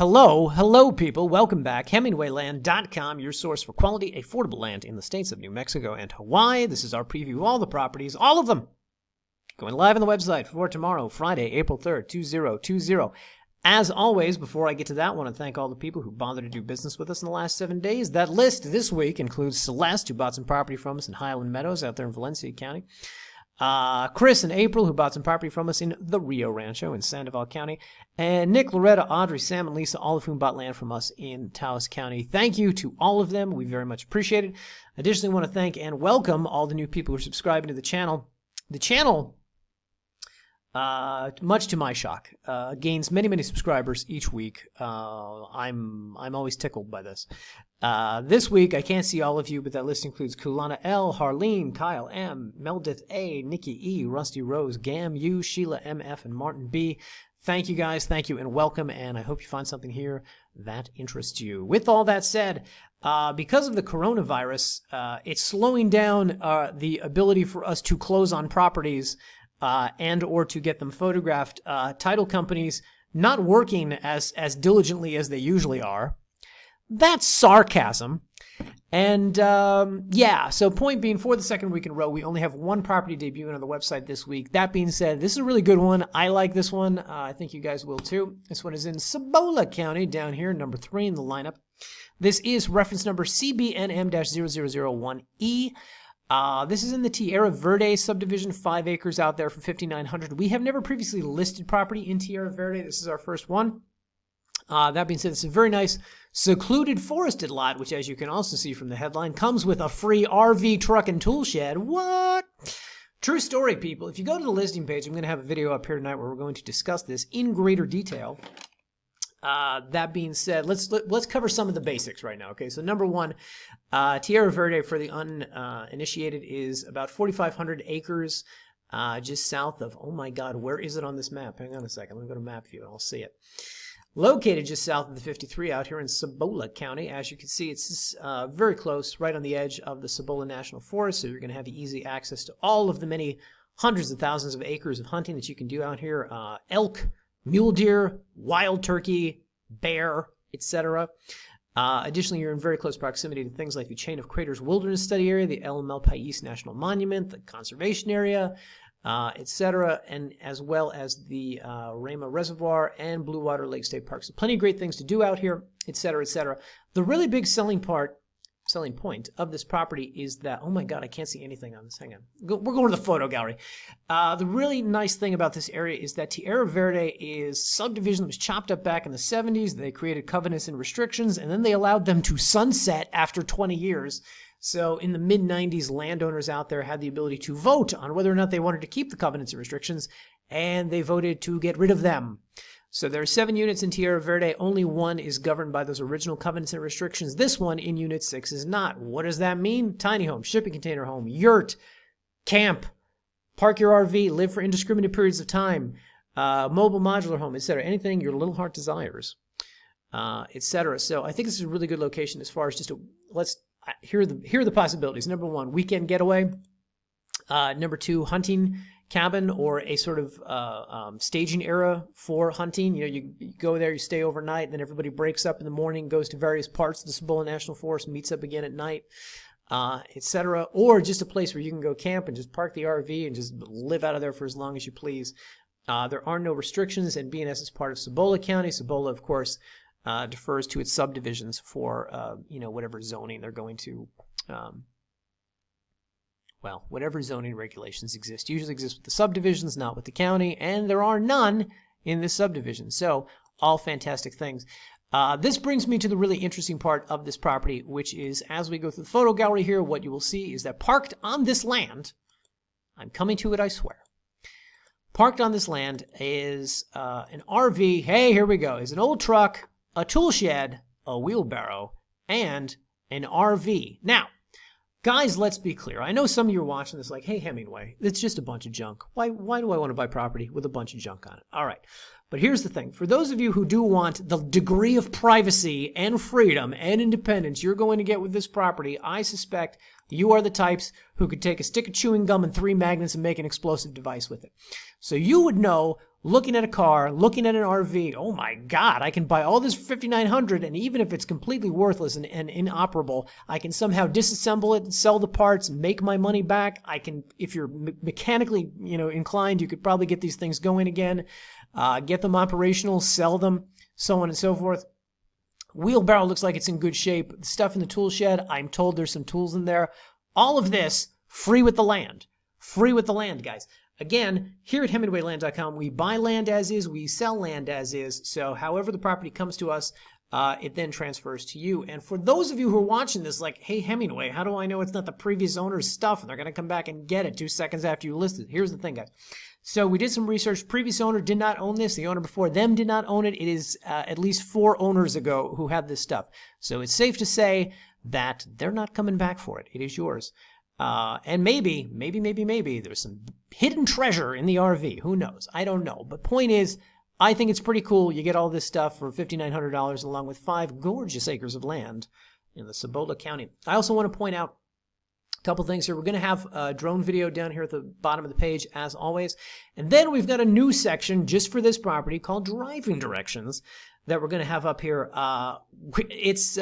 Hello, people. Welcome back. HemingwayLand.com, your source for quality, affordable land in the states of New Mexico and Hawaii. This is our preview of all the properties, all of them, going live on the website for tomorrow, Friday, April 3rd, 2020. As always, before I get to that, I want to thank all the people who bothered to do business with us in the last 7 days. That list this week includes Celeste, who bought some property from us in Highland Meadows out there in Valencia County. Chris and April, who bought some property from us in the Rio Rancho in Sandoval County, and Nick, Loretta, Audrey, Sam, and Lisa, all of whom bought land from us in Taos County. Thank you to all of them. We very much appreciate it. Additionally, want to thank and welcome all the new people who are subscribing to the channel. The channel, much to my shock, gains many subscribers each week. I'm always tickled by this. This week, I can't see all of you, but that list includes Kulana L, Harleen, Kyle M, Meldith A, Nikki E, Rusty Rose, Gam U, Sheila MF, and Martin B. Thank you guys, thank you, and welcome, and I hope you find something here that interests you. With all that said, because of the coronavirus, it's slowing down the ability for us to close on properties and or to get them photographed. Title companies not working as diligently as they usually are. That's sarcasm. And yeah, so point being, for the second week in a row, we only have one property debuting on the website this week. That being said, this is a really good one. I like this one. I think you guys will too. This one is in Cibola County, down here, number 3 in the lineup. This is reference number CBNM-0001E. This is in the Tierra Verde subdivision, 5 acres out there for $5,900. We have never previously listed property in Tierra Verde. This is our first one. That being said, it's a very nice secluded forested lot, which, as you can also see from the headline, comes with a free RV truck and tool shed. What? True story, people. If you go to the listing page, I'm going to have a video up here tonight where we're going to discuss this in greater detail. That being said, let's cover some of the basics right now. Okay, so number one, Tierra Verde, for the uninitiated, is about 4,500 acres, just south of, oh my God, where is it on this map? Hang on a second. Let me go to map view and I'll see it. Located just south of the 53 out here in Cibola County. As you can see, it's very close, right on the edge of the Cibola National Forest, so you're going to have easy access to all of the many hundreds of thousands of acres of hunting that you can do out here. Elk, mule deer, wild turkey, bear, etc. Additionally, you're in very close proximity to things like the Chain of Craters Wilderness Study Area, the El Malpais National Monument, the Conservation Area, etc., and as well as the Rama Reservoir and Blue Water Lake State Park. So plenty of great things to do out here, etc., etc. The really big selling point of this property is that, oh my God, I can't see anything on this. Hang on. We're going to the photo gallery. The really nice thing about this area is that Tierra Verde is subdivision that was chopped up back in the 70s. They created covenants and restrictions, and then they allowed them to sunset after 20 years. So in the mid-90s, landowners out there had the ability to vote on whether or not they wanted to keep the covenants and restrictions, and they voted to get rid of them. So there are 7 units in Tierra Verde. Only 1 is governed by those original covenants and restrictions. This one in Unit 6 is not. What does that mean? Tiny home, shipping container home, yurt, camp, park your RV, live for indiscriminate periods of time, mobile modular home, etc. Anything your little heart desires, etc. So I think this is a really good location as far as just here are the possibilities. Number 1, weekend getaway. Number 2, hunting cabin, or a sort of staging area for hunting. You know, you go there, you stay overnight, and then everybody breaks up in the morning, goes to various parts of the Cibola National Forest, meets up again at night, etc. Or just a place where you can go camp and just park the RV and just live out of there for as long as you please. There are no restrictions, and being as it's part of Cibola County, Cibola, of course, defers to its subdivisions for, whatever zoning they're going to, whatever zoning regulations exist. Usually exist with the subdivisions, not with the county, and there are none in this subdivision. So, all fantastic things. This brings me to the really interesting part of this property, which is, as we go through the photo gallery here, what you will see is that parked on this land, I'm coming to it, I swear. Parked on this land is an RV, hey, here we go, is an old truck, a tool shed, a wheelbarrow, and an RV. Now, guys, let's be clear. I know some of you are watching this like, hey, Hemingway, it's just a bunch of junk. Why do I want to buy property with a bunch of junk on it? All right. But here's the thing. For those of you who do want the degree of privacy and freedom and independence you're going to get with this property, I suspect you are the types who could take a stick of chewing gum and 3 magnets and make an explosive device with it. So you would know looking at a car, looking at an RV. Oh my God, I can buy all this for $5,900, and even if it's completely worthless and inoperable, I can somehow disassemble it, sell the parts, make my money back. I can, if you're mechanically, inclined, you could probably get these things going again, get them operational, sell them, so on and so forth. Wheelbarrow looks like it's in good shape. The stuff in the tool shed, I'm told there's some tools in there. All of this free with the land. Free with the land, guys. Again, here at HemingwayLand.com, we buy land as is, we sell land as is. So however the property comes to us, it then transfers to you. And for those of you who are watching this, like, hey, Hemingway, how do I know it's not the previous owner's stuff and they're going to come back and get it 2 seconds after you list it? Here's the thing, guys. So we did some research. Previous owner did not own this. The owner before them did not own it. It is at least 4 owners ago who had this stuff. So it's safe to say that they're not coming back for it. It is yours. And maybe there's some hidden treasure in the RV. Who knows? I don't know. But point is, I think it's pretty cool. You get all this stuff for $5,900 along with 5 gorgeous acres of land in the Cibola County. I also want to point out a couple things here. We're going to have a drone video down here at the bottom of the page, as always. And then we've got a new section just for this property called driving directions that we're going to have up here. It's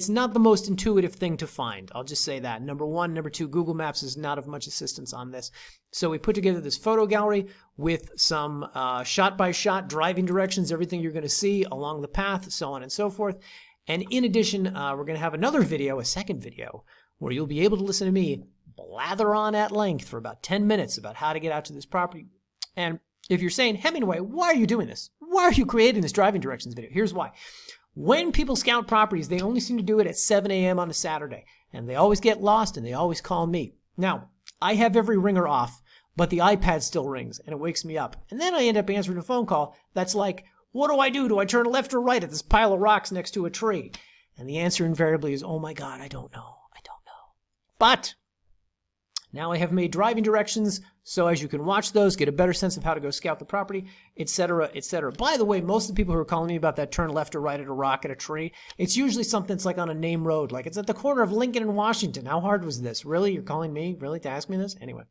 not the most intuitive thing to find. I'll just say that. Number one. Number two, Google Maps is not of much assistance on this. So we put together this photo gallery with some shot-by-shot driving directions, everything you're going to see along the path, so on and so forth. And in addition, we're going to have another video, a second video, where you'll be able to listen to me blather on at length for about 10 minutes about how to get out to this property. And if you're saying, Hemingway, why are you doing this? Why are you creating this driving directions video? Here's why. When people scout properties, they only seem to do it at 7 a.m. on a Saturday. And they always get lost and they always call me. Now, I have every ringer off, but the iPad still rings and it wakes me up. And then I end up answering a phone call that's like, what do I do? Do I turn left or right at this pile of rocks next to a tree? And the answer invariably is, oh my God, I don't know. But now I have made driving directions, so as you can watch those, get a better sense of how to go scout the property, etc., etc. By the way, most of the people who are calling me about that turn left or right at a rock at a tree, it's usually something that's like on a name road, like it's at the corner of Lincoln and Washington. How hard was this? Really? You're calling me? Really? To ask me this? Anyway.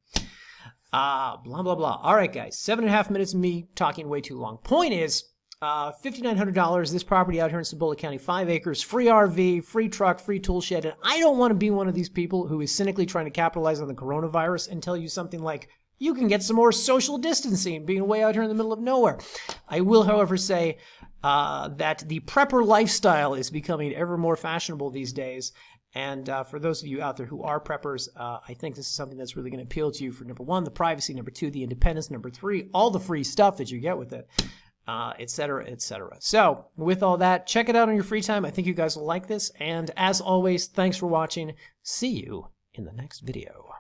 Blah, blah, blah. All right, guys. 7.5 minutes of me talking way too long. Point is, $5,900, this property out here in Cibola County, 5 acres, free RV, free truck, free tool shed. And I don't want to be one of these people who is cynically trying to capitalize on the coronavirus and tell you something like, you can get some more social distancing being way out here in the middle of nowhere. I will, however, say that the prepper lifestyle is becoming ever more fashionable these days. And for those of you out there who are preppers, I think this is something that's really going to appeal to you for, number one, the privacy, number two, the independence, number three, all the free stuff that you get with it. Etc., etc. So, with all that, check it out on your free time. I think you guys will like this. And as always, thanks for watching. See you in the next video.